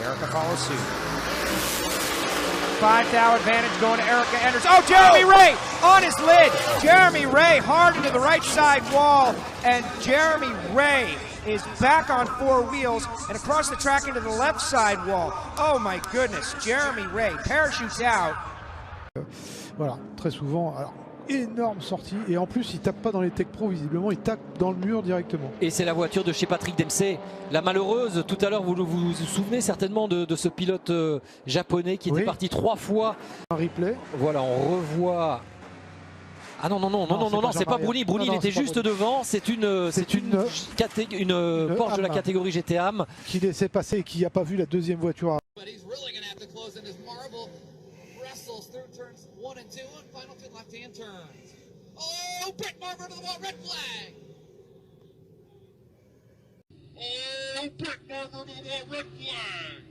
Erica follows suit. 5-thou advantage going to Erica Enders. Oh, Jeremy Ray on his lid. Jeremy Ray hard into the right side wall, and Jeremy Ray is back on four wheels and across the track into the left side wall. Oh my goodness, Jeremy Ray parachutes out. Voilà, très souvent, alors, énorme sortie, et en plus il tape pas dans les tech pro, visiblement il tape dans le mur directement. Et c'est la voiture de chez Patrick Dempsey, la malheureuse. Tout à l'heure, vous vous souvenez certainement de ce pilote japonais qui était parti 3 fois. Un replay. Voilà, on revoit. Ah non, c'est pas Bruni. Bruni, il était juste devant. C'est une Porsche de la catégorie GT-AM. Qui laissait passer et qui n'a pas vu la deuxième voiture. Oh, Brett Marver to the wall, red flag! Oh, Brett Marver to the wall, red flag!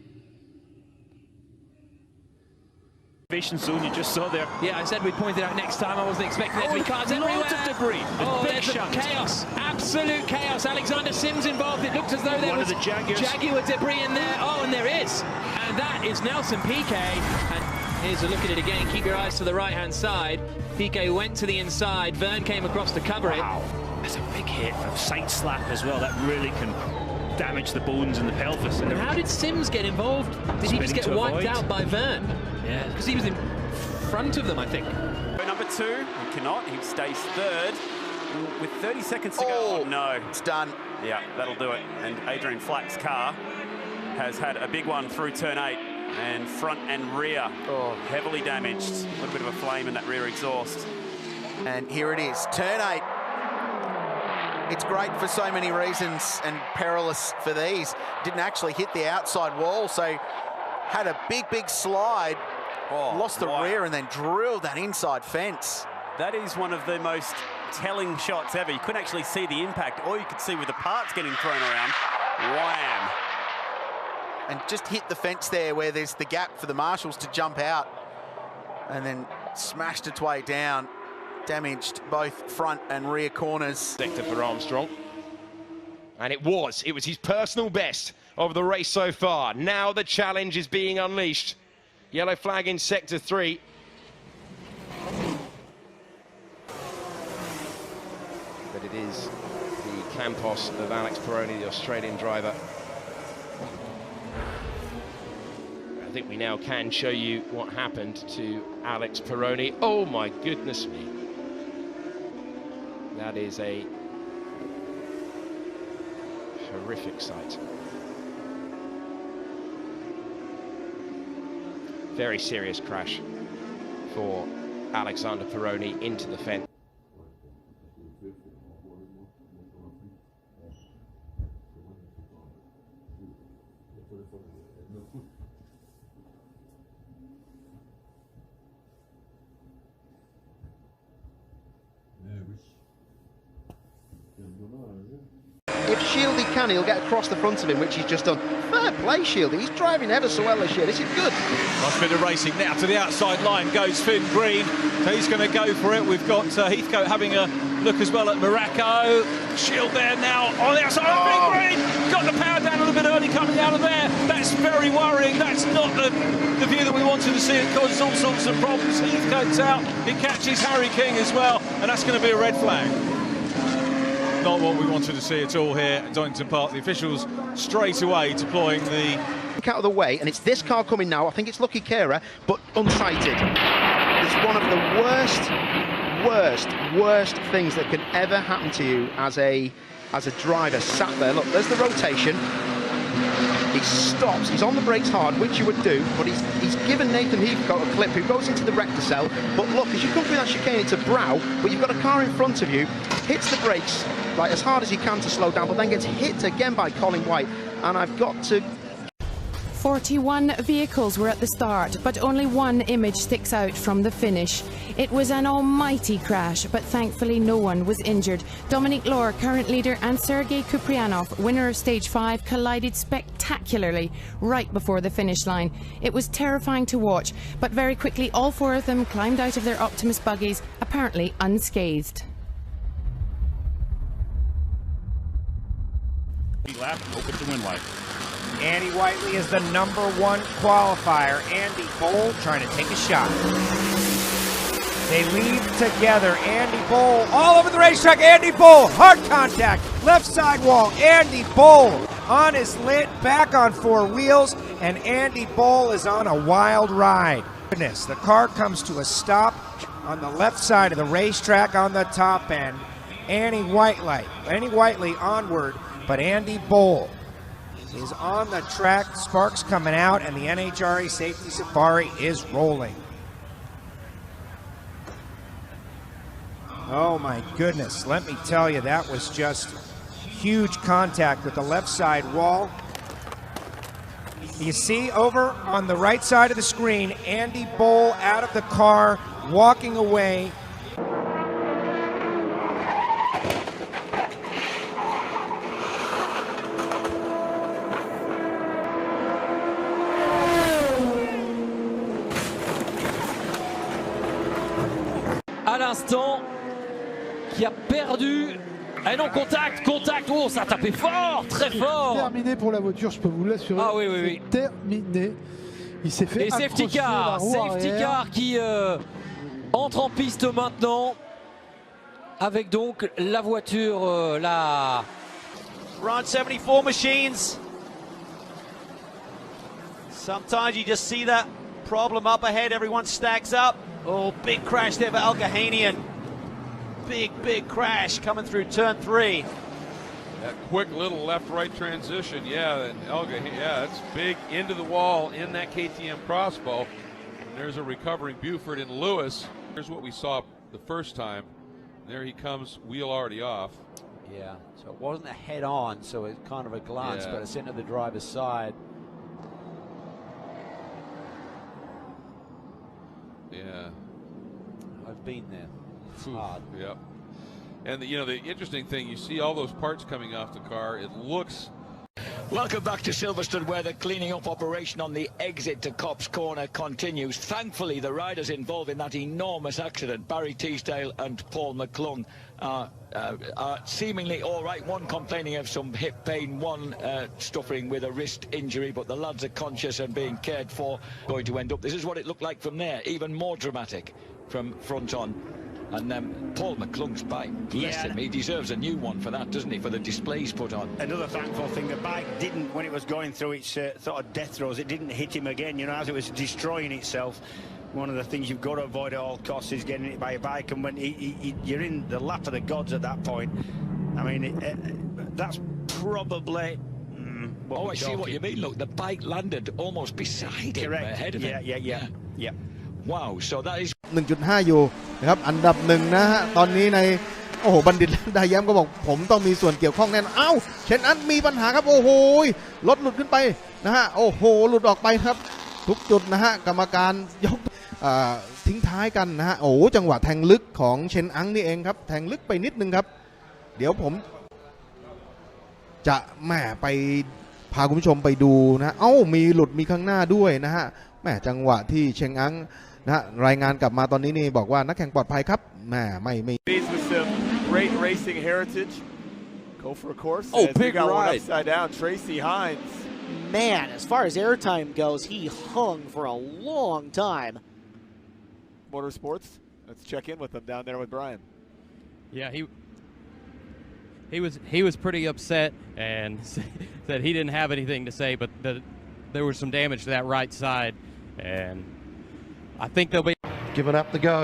Zone you just saw there. Yeah, I said we'd point it out next time. I wasn't expecting there to be cars everywhere. Loads of debris. There's chaos, absolute chaos. Alexander Sims involved. It looked as though there was Jaguar debris in there. Oh, and there is. And that is Nelson Piquet. And here's a look at it again. Keep your eyes to the right-hand side. Piquet went to the inside. Verne came across to cover it. That's a big hit, a side slap as well. That really can damage the bones and the pelvis. And how did Sims get involved? Did he just get wiped out by Verne? Yeah, because he was in front of them, I think. Number 2, he cannot. He stays third with 30 seconds to go. Oh, no. It's done. Yeah, that'll do it. And Adrian Flack's car has had a big one through turn 8. And front and rear, heavily damaged. A little bit of a flame in that rear exhaust. And here it is, turn 8. It's great for so many reasons and perilous for these. Didn't actually hit the outside wall, so had a big slide. Lost the rear and then drilled that inside fence. That is one of the most telling shots ever. You couldn't actually see the impact. All you could see were the parts getting thrown around. Wham! And just hit the fence there where there's the gap for the marshals to jump out, and then smashed its way down, damaged both front and rear corners. Sector for Armstrong, and it was his personal best of the race so far. Now the challenge is being unleashed. Yellow flag in sector 3. But it is the Campos of Alex Peroni, the Australian driver. I think we now can show you what happened to Alex Peroni. Oh my goodness me. That is a horrific sight. Very serious crash for Alexander Peroni into the fence. If Shieldy can, he'll get across the front of him, which he's just done. Fair play, Shieldy. He's driving ever so well this year. This is good. Nice bit of racing now. To the outside line goes Finn Green. So he's going to go for it. We've got Heathcote having a look as well at Morocco. Shield there now on the outside. Oh, Finn Green got the power down a little bit early coming out of there. That's very worrying. That's not the view that we wanted to see. It causes all sorts of problems. Heathcote's out. He catches Harry King as well. And that's going to be a red flag. Not what we wanted to see at all here at Donington Park. The officials straight away deploying the... out of the way, and it's this car coming now. I think it's Lucky Kera, but unsighted. It's one of the worst things that can ever happen to you as a driver. Sat there, look, there's the rotation. He stops, he's on the brakes hard, which you would do, but he's given Nathan Heathcote a clip who goes into the rector cell. But look, as you come through that chicane, it's a brow, but you've got a car in front of you, hits the brakes like as hard as he can to slow down, but then gets hit again by Colin White. And I've got to... 41 vehicles were at the start, but only one image sticks out from the finish. It was an almighty crash, but thankfully no one was injured. Dominic Lohr, current leader, and Sergei Kuprianov, winner of Stage 5, collided spectacularly right before the finish line. It was terrifying to watch, but very quickly all four of them climbed out of their Optimus buggies, apparently unscathed. Lap, open to win light. Andy Whiteley is the #1 qualifier. Andy Boll trying to take a shot. They lead together. Andy Boll all over the racetrack. Andy Boll, hard contact, left side wall. Andy Boll on his lid, back on 4 wheels, and Andy Boll is on a wild ride. Goodness, the car comes to a stop on the left side of the racetrack on the top end. Andy Whiteley onward, but Andy Boll is on the track. Sparks coming out, and the NHRA Safety Safari is rolling. Oh my goodness, let me tell you, that was just huge contact with the left side wall. You see over on the right side of the screen, Andy Boll out of the car, walking away. À l'instant, qui a perdu. Et non, contact, oh, ça a tapé fort, très fort. Terminé pour la voiture, je peux vous l'assurer. Ah oui, oui, oui. Terminé. Il s'est fait et safety car qui entre en piste maintenant, avec donc la voiture, la Round 74 machines. Sometimes you just see that problem up ahead, everyone stacks up. Oh, big crash there for Algahanian. Big crash coming through turn 3. That quick little left-right transition, yeah, and Elga, yeah, it's big into the wall in that KTM crossbow. And there's a recovering Buford and Lewis. Here's what we saw the first time. There he comes, wheel already off. Yeah, so it wasn't a head-on, so it's kind of a glance, but it's into the driver's side. Yeah. I've been there. It's hard. Yep. And the interesting thing, you see all those parts coming off the car. It looks. Welcome back to Silverstone, where the cleaning up operation on the exit to Copse Corner continues. Thankfully, the riders involved in that enormous accident, Barry Teasdale and Paul McClung, are seemingly all right. One complaining of some hip pain, one suffering with a wrist injury, but the lads are conscious and being cared for. Going to end up. This is what it looked like from there, even more dramatic from front on. And Paul McClung's bike, bless him, he deserves a new one for that, doesn't he, for the displays put on. Another thankful thing, the bike didn't, when it was going through its sort of death throes, it didn't hit him again, you know, as it was destroying itself. One of the things you've got to avoid at all costs is getting hit by a bike, and when you're in the lap of the gods at that point, I mean, that's probably... I see what you mean, look, the bike landed almost beside him, ahead of him. Yeah. Wow, so that is 1.5 อยู่นะครับอันดับ1นะฮะตอนนี้ในโอ้โหบัณฑิตไดแย้มก็บอกผมต้องมีส่วนเกี่ยวข้องแน่นอนอ้าวเชนอันมีปัญหาครับโอ้โหรถหลุดขึ้นไปนะฮะโอ้โหหลุดออกไปครับทุกจุดนะฮะกรรมการยกทิ้งท้ายกันนะฮะโอ้จังหวะแทงลึกของเชนอังนี่เองครับแทงลึกไปนิดนึงครับเดี๋ยวผมจะแหมไปพาคุณผู้ชมไปดูนะเอ้ามีหลุดมีข้างหน้าด้วยนะฮะแหมจังหวะที่เชนอังนะรายงานกลับมาตอนนี้นี่บอกว่านักแข่งปลอดภัยครับแหมไม่ With some great racing heritage. Go for a course. Oh, big ride. Upside down, Tracy Hines. Man, as far as airtime goes, he hung for a long time. Motorsports. Let's check in with them down there with Brian. Yeah, he was pretty upset and said he didn't have anything to say, but that there was some damage to that right side, and I think they'll be giving up the go.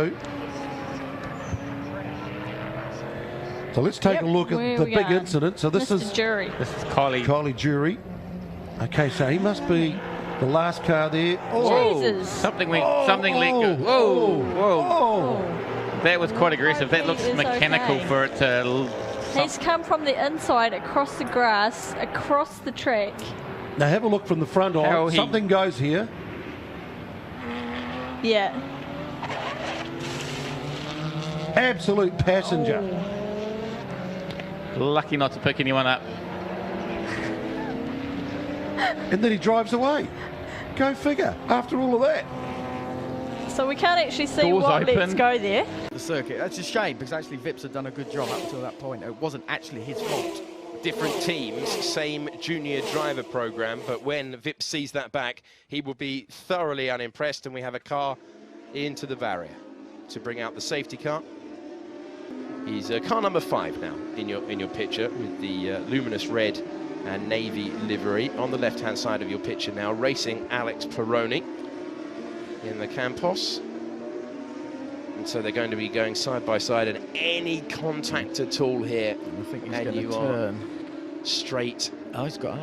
So let's take a look at the big incident. So this is Jury. This is Kylie Jury. Okay, so he must be the last car there. Jesus. Something leaked. Whoa. That was quite aggressive. That looks mechanical for it to. He's come from the inside, across the grass, across the track. Now have a look from the front on. Something goes here. Yeah. Absolute passenger. Lucky not to pick anyone up. And then he drives away. Go figure, after all of that. So we can't actually see Doors what open. lets go there. The circuit. That's a shame because actually Vips had done a good job up until that point. It wasn't actually his fault. different teams, same junior driver program, but when Vip sees that back, he will be thoroughly unimpressed, and we have a car into the barrier to bring out the safety car. He's car number 5 now in your picture, with the luminous red and navy livery. On the left-hand side of your picture now, racing Alex Peroni in the Campos. And so they're going to be going side by side, and any contact at all here, I think he's and going to you turn are straight. Oh, he's got.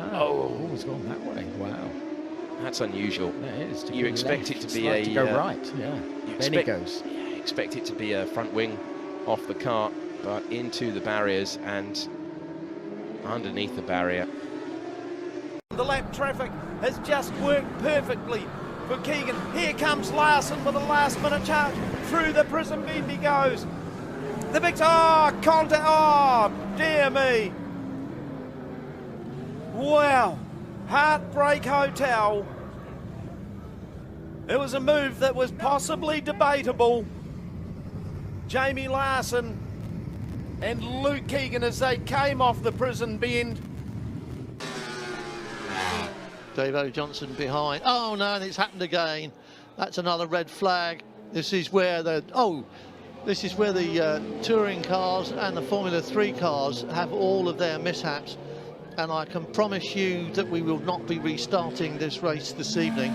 He's gone that way. Wow. That's unusual. That is. You expect it to be to go right. Yeah. Then he goes. Yeah, you expect it to be a front wing off the car, but into the barriers and underneath the barrier. The lap traffic has just worked perfectly for Keegan. Here comes Larson with a last-minute charge. Through the prison bend he goes. The big contact. Oh, dear me. Wow. Heartbreak Hotel. It was a move that was possibly debatable. Jamie Larson and Luke Keegan as they came off the prison bend. Dave O. Johnson behind. Oh no, and it's happened again. That's another red flag. This is where the touring cars and the Formula 3 cars have all of their mishaps. And I can promise you that we will not be restarting this race this evening.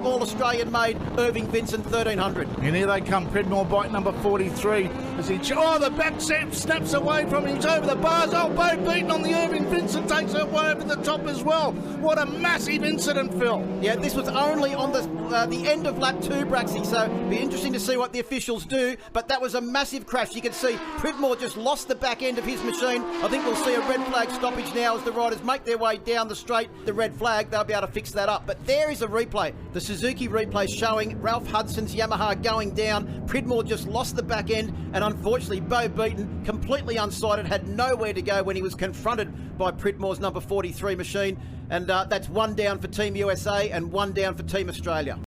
All Australian made Irving Vincent 1300. And here they come, Pridmore bike number 43. As he, the back snaps away from him. He's over the bars. Oh, Bo beaten on the Irving Vincent, takes it way over the top as well. What a massive incident, Phil. Yeah, this was only on the end of lap 2, Braxy, so it'll be interesting to see what the officials do. But that was a massive crash. You can see Pridmore just lost the back end of his machine. I think we'll see a red flag stoppage now as the riders make their way down the straight. The red flag, they'll be able to fix that up. But there is a replay. The Suzuki replay showing Ralph Hudson's Yamaha going down. Pridmore just lost the back end, and unfortunately Bo Beaton, completely unsighted, had nowhere to go when he was confronted by Pridmore's number 43 machine. And that's 1 down for Team USA and 1 down for Team Australia.